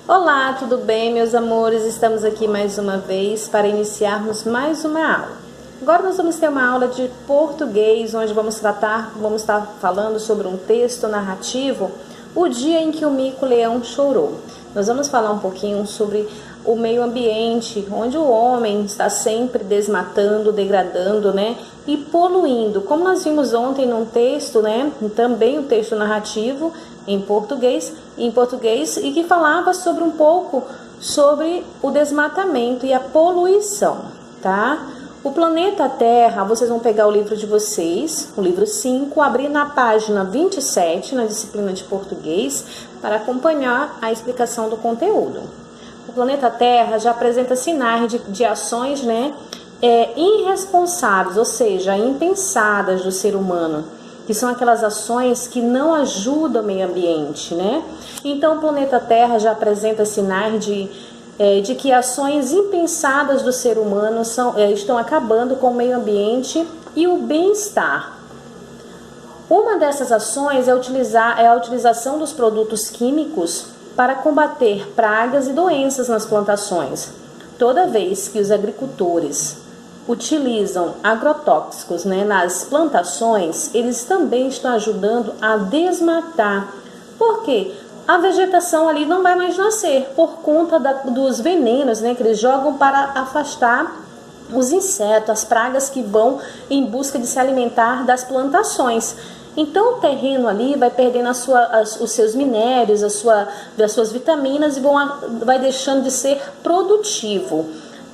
Olá, tudo bem, meus amores? Estamos aqui mais uma vez para iniciarmos mais uma aula. Agora nós vamos ter uma aula de português, onde vamos estar falando sobre um texto narrativo, O Dia em que o Mico-Leão Chorou. Nós vamos falar um pouquinho sobre o meio ambiente, onde o homem está sempre desmatando, degradando, e poluindo. Como nós vimos ontem num texto, também um texto narrativo em português, e que falava sobre um pouco sobre o desmatamento e a poluição, tá? O planeta Terra, vocês vão pegar o livro de vocês, o livro 5, abrir na página 27, na disciplina de português, para acompanhar a explicação do conteúdo. O planeta Terra já apresenta sinais de ações, irresponsáveis, ou seja, impensadas do ser humano, que são aquelas ações que não ajudam o meio ambiente, Então, o planeta Terra já apresenta sinais de que ações impensadas do ser humano estão acabando com o meio ambiente e o bem-estar. Uma dessas ações é a utilização dos produtos químicos para combater pragas e doenças nas plantações. Toda vez que os agricultores utilizam agrotóxicos nas plantações, eles também estão ajudando a desmatar. Por quê? A vegetação ali não vai mais nascer por conta dos venenos que eles jogam para afastar os insetos, as pragas que vão em busca de se alimentar das plantações. Então o terreno ali vai perdendo os seus minérios, as suas vitaminas e vai deixando de ser produtivo,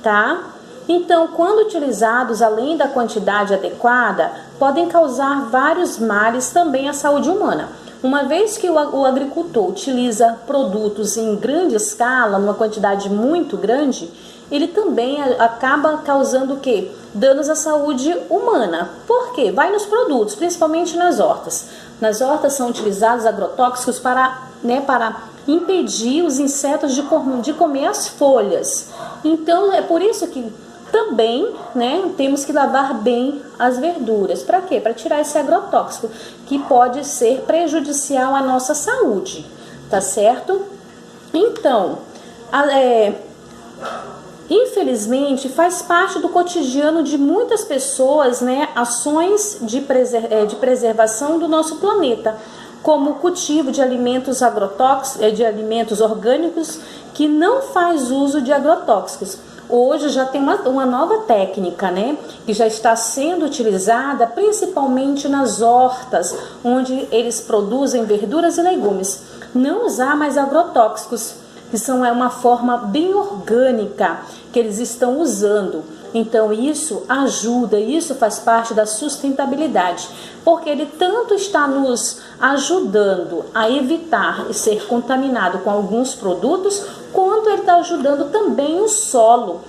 tá? Então, quando utilizados além da quantidade adequada, podem causar vários males também à saúde humana. Uma vez que o agricultor utiliza produtos em grande escala, numa quantidade muito grande, ele também acaba causando o quê? Danos à saúde humana. Por quê? Vai nos produtos, principalmente nas hortas. Nas hortas são utilizados agrotóxicos para impedir os insetos de comer as folhas. Então, é por isso que também, temos que lavar bem as verduras. Para quê? Para tirar esse agrotóxico, que pode ser prejudicial à nossa saúde, tá certo? Então, infelizmente, faz parte do cotidiano de muitas pessoas, ações de preservação do nosso planeta, como o cultivo de alimentos de alimentos orgânicos que não faz uso de agrotóxicos. Hoje já tem uma nova técnica, que já está sendo utilizada principalmente nas hortas, onde eles produzem verduras e legumes. Não usar mais agrotóxicos, que é uma forma bem orgânica que eles estão usando. Então isso ajuda, isso faz parte da sustentabilidade, porque ele tanto está nos ajudando a evitar ser contaminado com alguns produtos, quanto ele está ajudando também o solo.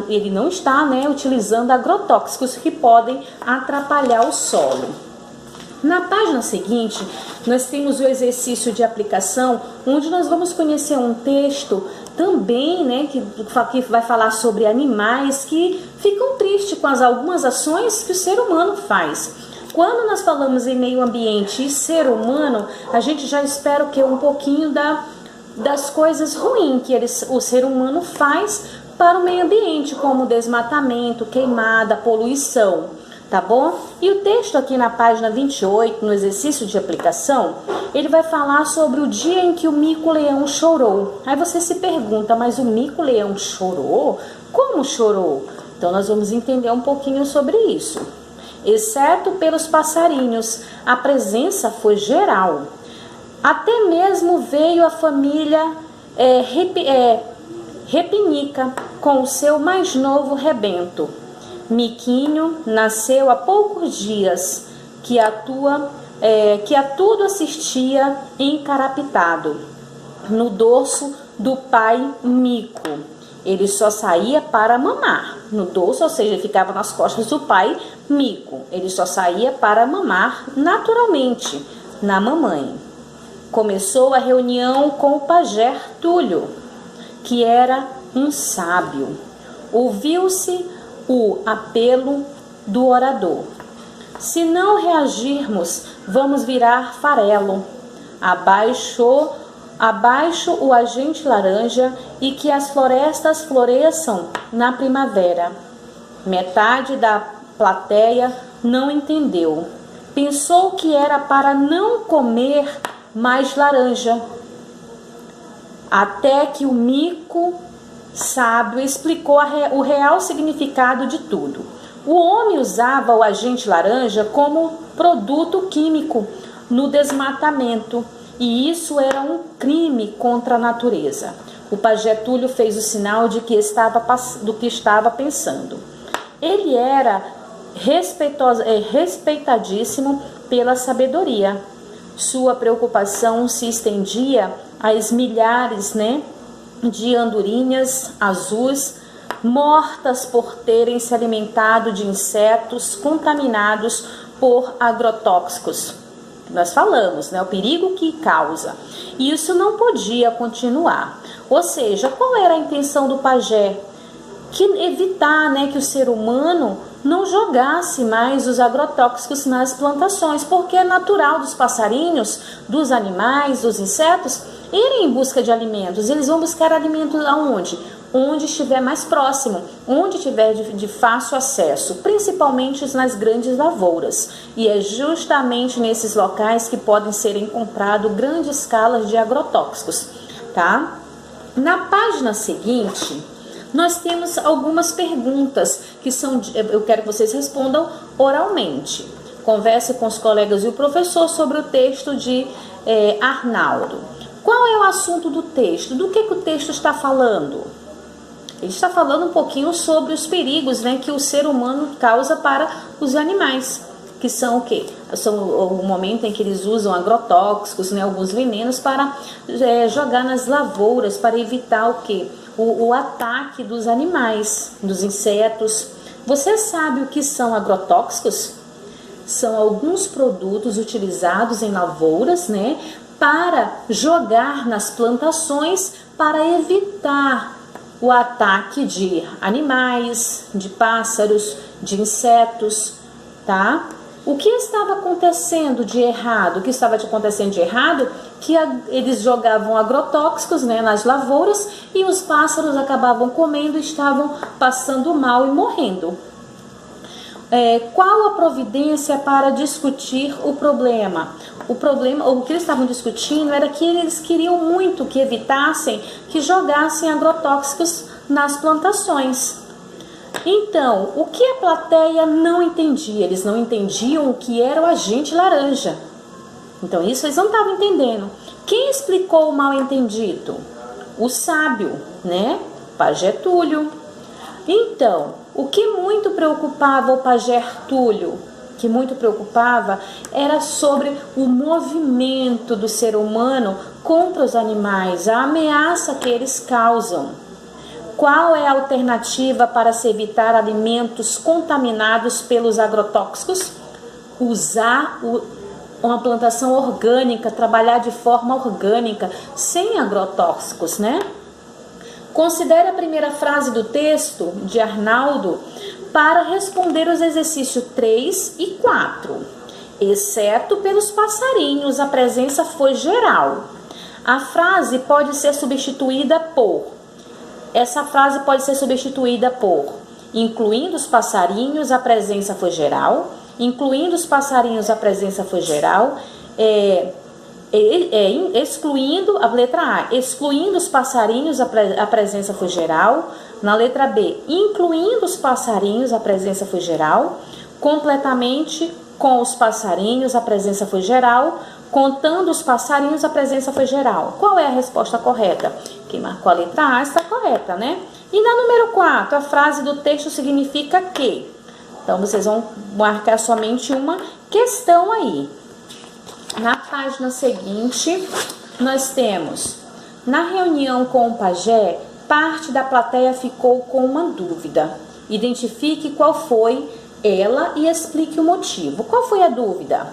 Ele não está utilizando agrotóxicos que podem atrapalhar o solo. Na página seguinte, nós temos o exercício de aplicação, onde nós vamos conhecer um texto também, que vai falar sobre animais que ficam tristes com algumas ações que o ser humano faz. Quando nós falamos em meio ambiente e ser humano, a gente já espera um pouquinho das coisas ruins que o ser humano faz para o meio ambiente, como desmatamento, queimada, poluição. Tá bom? E o texto aqui na página 28, no exercício de aplicação, ele vai falar sobre o dia em que o mico-leão chorou. Aí você se pergunta, mas o mico-leão chorou? Como chorou? Então nós vamos entender um pouquinho sobre isso. Exceto pelos passarinhos, a presença foi geral. Até mesmo veio a família Repinica com o seu mais novo rebento. Miquinho nasceu há poucos dias, que a tudo assistia encarapitado no dorso do pai Mico. Ele só saía para mamar no dorso, ou seja, ficava nas costas do pai Mico. Ele só saía para mamar naturalmente na mamãe. Começou a reunião com o pajé Túlio, que era um sábio. Ouviu-se o apelo do orador. Se não reagirmos, vamos virar farelo. Abaixou abaixo o agente laranja e que as florestas floresçam na primavera. Metade da plateia não entendeu. Pensou que era para não comer mais laranja. Até que o mico sábio explicou o real significado de tudo. O homem usava o agente laranja como produto químico no desmatamento, e isso era um crime contra a natureza. O pajé Túlio fez o sinal de que do que estava pensando. Ele era respeitadíssimo pela sabedoria. Sua preocupação se estendia às milhares, de andorinhas azuis mortas por terem se alimentado de insetos contaminados por agrotóxicos. Nós falamos, o perigo que causa. Isso não podia continuar. Ou seja, qual era a intenção do pajé? Que evitar, que o ser humano não jogasse mais os agrotóxicos nas plantações, porque é natural dos passarinhos, dos animais, dos insetos irem em busca de alimentos. Eles vão buscar alimentos aonde? Onde estiver mais próximo, onde tiver de fácil acesso, principalmente nas grandes lavouras. E é justamente nesses locais que podem ser encontrados grandes escalas de agrotóxicos, tá? Na página seguinte, nós temos algumas perguntas que eu quero que vocês respondam oralmente. Converse com os colegas e o professor sobre o texto de Arnaldo. Qual é o assunto do texto? Do que o texto está falando? Ele está falando um pouquinho sobre os perigos, que o ser humano causa para os animais, que são o quê? São o momento em que eles usam agrotóxicos, alguns venenos para jogar nas lavouras, para evitar o quê? O ataque dos animais, dos insetos. Você sabe o que são agrotóxicos? São alguns produtos utilizados em lavouras, para jogar nas plantações para evitar o ataque de animais, de pássaros, de insetos, tá? O que estava acontecendo de errado? O que estava acontecendo de errado? Que eles jogavam agrotóxicos, nas lavouras e os pássaros acabavam comendo e estavam passando mal e morrendo. Qual a providência para discutir o problema? O que eles estavam discutindo era que eles queriam muito que evitassem que jogassem agrotóxicos nas plantações. Então, o que a plateia não entendia? Eles não entendiam o que era o agente laranja. Então, isso eles não estavam entendendo. Quem explicou o mal entendido? O sábio, Pajé Túlio. Então, o que muito preocupava o pajé Túlio? Que muito preocupava era sobre o movimento do ser humano contra os animais, a ameaça que eles causam. Qual é a alternativa para se evitar alimentos contaminados pelos agrotóxicos? Usar uma plantação orgânica, trabalhar de forma orgânica, sem agrotóxicos, Considere a primeira frase do texto de Arnaldo para responder os exercícios 3 e 4. Exceto pelos passarinhos, a presença foi geral. A frase pode ser substituída por... Essa frase pode ser substituída por incluindo os passarinhos, a presença foi geral. Incluindo os passarinhos, a presença foi geral. Excluindo, a letra A, excluindo os passarinhos, a presença foi geral. Na letra B, incluindo os passarinhos, a presença foi geral. Completamente com os passarinhos, a presença foi geral. Contando os passarinhos, a presença foi geral. Qual é a resposta correta? Quem marcou a letra A está correta, E na número 4, a frase do texto significa que. Então, vocês vão marcar somente uma questão aí. Na página seguinte, nós temos, na reunião com o pajé, parte da plateia ficou com uma dúvida. Identifique qual foi ela e explique o motivo. Qual foi a dúvida?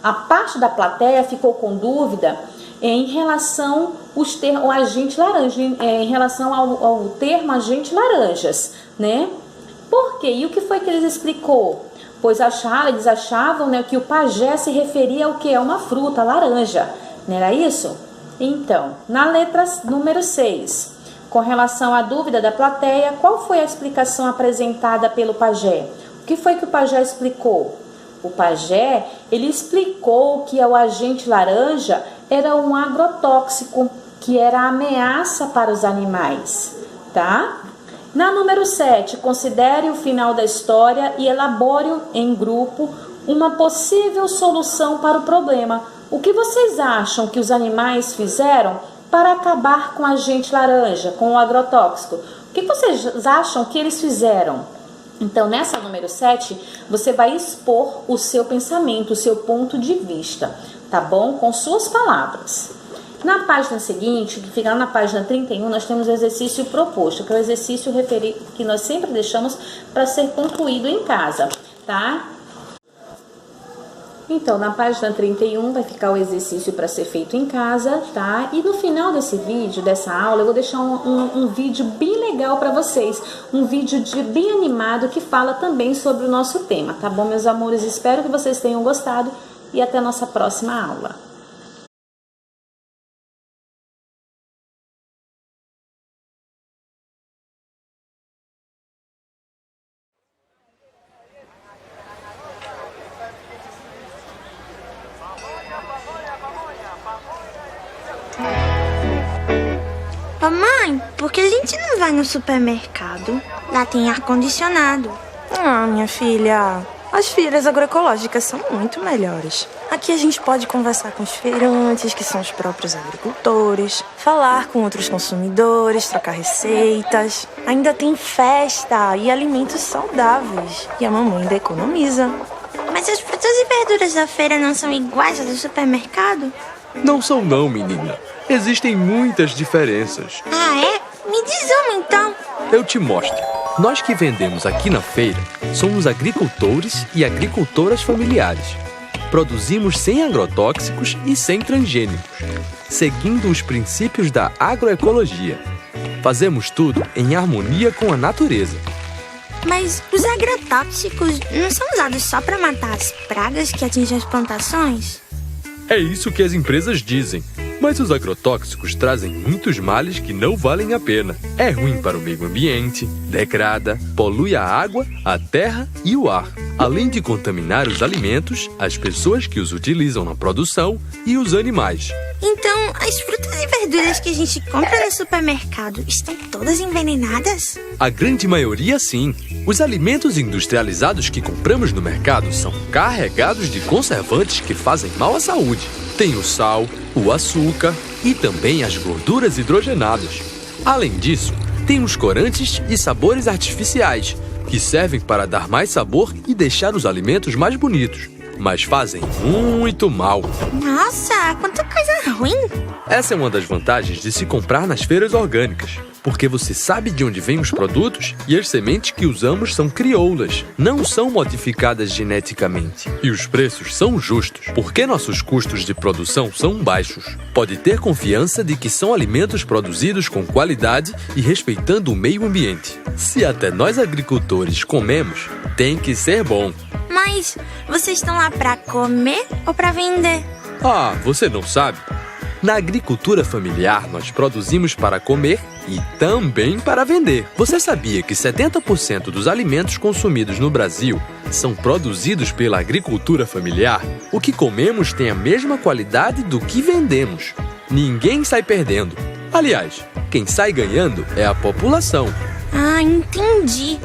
A parte da plateia ficou com dúvida em relação ao agente laranja, em relação ao termo agente laranjas, Por quê? E o que foi que eles explicou? Pois eles achavam que o pajé se referia ao que é uma fruta, laranja. Não era isso? Então, na letra número 6, com relação à dúvida da plateia, qual foi a explicação apresentada pelo pajé? O que foi que o pajé explicou? O pajé, ele explicou que o agente laranja era um agrotóxico, que era ameaça para os animais, tá? Na número 7, considere o final da história e elabore em grupo uma possível solução para o problema. O que vocês acham que os animais fizeram para acabar com o agente laranja, com o agrotóxico? O que vocês acham que eles fizeram? Então, nessa número 7, você vai expor o seu pensamento, o seu ponto de vista, tá bom? Com suas palavras. Na página seguinte, que fica na página 31, nós temos o exercício proposto, que é o exercício que nós sempre deixamos para ser concluído em casa, tá? Então, na página 31 vai ficar o exercício para ser feito em casa, tá? E no final desse vídeo, dessa aula, eu vou deixar um vídeo bem legal para vocês. Um vídeo bem animado que fala também sobre o nosso tema, tá bom, meus amores? Espero que vocês tenham gostado e até a nossa próxima aula. Mãe, por que a gente não vai no supermercado? Lá tem ar-condicionado. Minha filha, as feiras agroecológicas são muito melhores. Aqui a gente pode conversar com os feirantes, que são os próprios agricultores, falar com outros consumidores, trocar receitas. Ainda tem festa e alimentos saudáveis. E a mamãe ainda economiza. Mas as frutas e verduras da feira não são iguais às do supermercado? Não são não, menina. Existem muitas diferenças. Ah, é? Me diz uma, então. Eu te mostro. Nós que vendemos aqui na feira somos agricultores e agricultoras familiares. Produzimos sem agrotóxicos e sem transgênicos, seguindo os princípios da agroecologia. Fazemos tudo em harmonia com a natureza. Mas os agrotóxicos não são usados só para matar as pragas que atingem as plantações? É isso que as empresas dizem. Mas os agrotóxicos trazem muitos males que não valem a pena. É ruim para o meio ambiente, degrada, polui a água, a terra e o ar, além de contaminar os alimentos, as pessoas que os utilizam na produção e os animais. Então, as frutas e verduras que a gente compra no supermercado estão todas envenenadas? A grande maioria, sim. Os alimentos industrializados que compramos no mercado são carregados de conservantes que fazem mal à saúde. Tem o sal, o açúcar e também as gorduras hidrogenadas. Além disso, tem os corantes e sabores artificiais, que servem para dar mais sabor e deixar os alimentos mais bonitos, mas fazem muito mal. Nossa, quanta coisa ruim! Essa é uma das vantagens de se comprar nas feiras orgânicas, porque você sabe de onde vêm os produtos e as sementes que usamos são crioulas, não são modificadas geneticamente. E os preços são justos, porque nossos custos de produção são baixos. Pode ter confiança de que são alimentos produzidos com qualidade e respeitando o meio ambiente. Se até nós agricultores comemos, tem que ser bom. Mas vocês estão lá para comer ou para vender? Ah, você não sabe? Na agricultura familiar, nós produzimos para comer e também para vender. Você sabia que 70% dos alimentos consumidos no Brasil são produzidos pela agricultura familiar? O que comemos tem a mesma qualidade do que vendemos. Ninguém sai perdendo. Aliás, quem sai ganhando é a população. Ah, entendi.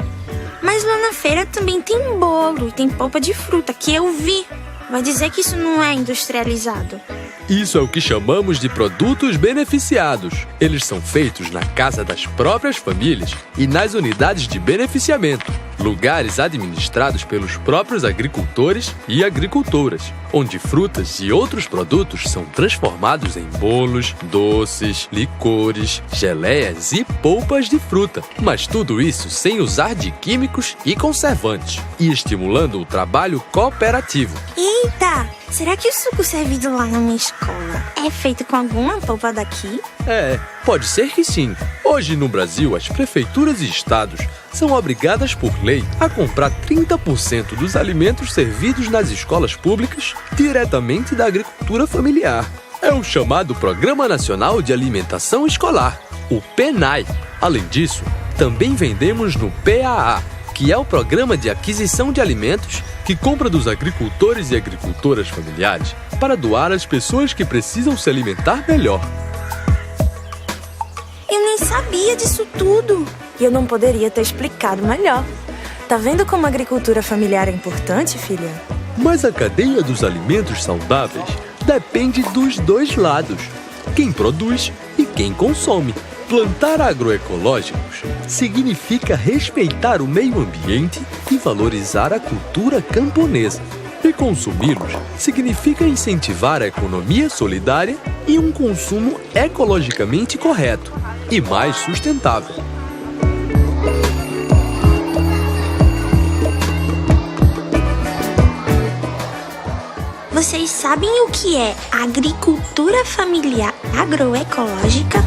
Mas lá na feira também tem bolo e tem polpa de fruta, que eu vi. Vai dizer que isso não é industrializado? Isso é o que chamamos de produtos beneficiados. Eles são feitos na casa das próprias famílias e nas unidades de beneficiamento, lugares administrados pelos próprios agricultores e agricultoras, onde frutas e outros produtos são transformados em bolos, doces, licores, geleias e polpas de fruta. Mas tudo isso sem usar de químicos e conservantes, e estimulando o trabalho cooperativo. Eita! Será que o suco servido lá na minha escola é feito com alguma polpa daqui? Pode ser que sim. Hoje no Brasil, as prefeituras e estados são obrigadas por lei a comprar 30% dos alimentos servidos nas escolas públicas diretamente da agricultura familiar. É o chamado Programa Nacional de Alimentação Escolar, o PNAE. Além disso, também vendemos no PAA, que é o Programa de Aquisição de Alimentos que compra dos agricultores e agricultoras familiares para doar às pessoas que precisam se alimentar melhor. Eu nem sabia disso tudo. E eu não poderia ter explicado melhor. Tá vendo como a agricultura familiar é importante, filha? Mas a cadeia dos alimentos saudáveis depende dos dois lados, quem produz e quem consome. Plantar agroecológicos significa respeitar o meio ambiente e valorizar a cultura camponesa. E consumi-los significa incentivar a economia solidária e um consumo ecologicamente correto e mais sustentável. Vocês sabem o que é agricultura familiar agroecológica?